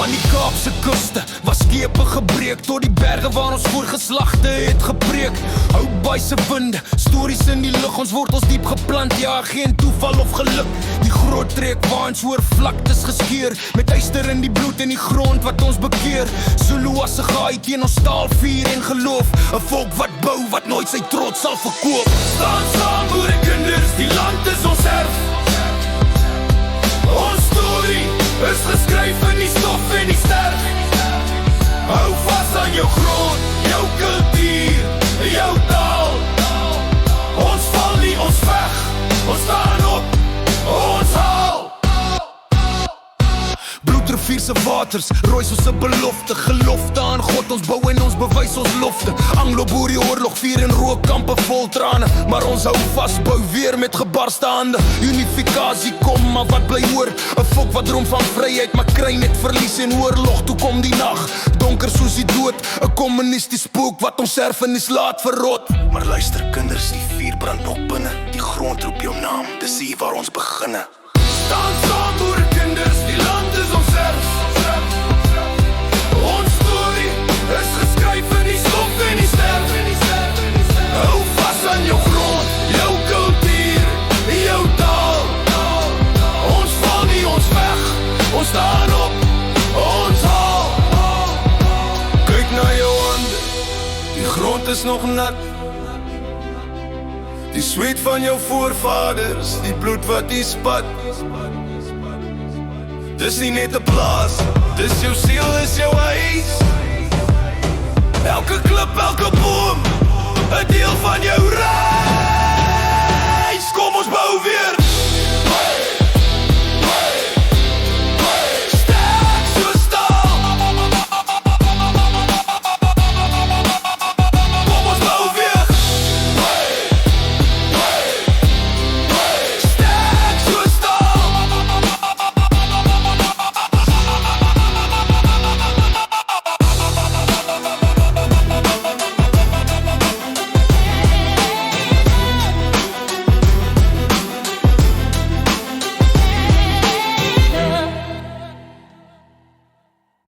Van die Kaapse kuste, waar skepe gebreek, tot die berge waar ons voorgeslagte het gepreek. Hou by se winde, stories in die lug, ons wortels diep geplant, ja, geen toeval of geluk. Die groot trek waar ons oor vlaktes geskeer, met yster in die bloed en die grond wat ons bekeer. Zulu as 'n gaai teen ons staalvuur en geloof, 'n volk wat bou, wat nooit sy trots sal verkoop. Staan saam boerekinders, die land is ons erf. Ons storie is geskryf in die stof en die sterf. Hou vas aan jou grond, jou kultuur, jou taal. Ons val nie, ons veg, ons staan op, ons haal. Bloedrivier se waters, rooi soos 'n belofte. Gelofte aan God, ons bou en ons bewys ons lofte. Anglo-Boerie oorlog, vier en rookkampe vol trane, maar ons hou vas, bou weer met gebarste hande. Unifikasie kom, maar wat bly oor? 'n volk wat droom van vryheid, maar kry net verlies en oorlog. Toe kom die nag, donker soos die dood, 'n kommunisties spook wat ons erfenis laat verrot. Maar luister kinders, die vuur brand nog binne. Die grond roep jou naam, dis hier waar ons beginne. Staan saam boerekinders, die land is ons erf. Ons storie is geskryf in die stof en die sterf. Hou vas aan jou grond, jou kultuur, jou taal. Ons val nie, ons veg, ons staan op, ons haal. Kyk na jou hande, die grond is nog nat. Die sweet van jou voorvaders, die bloed wat die spat. Dis nie net 'n plaas, dis jou siel, is jou huis. Elke klip, elke boom, 'n deel van jou reis.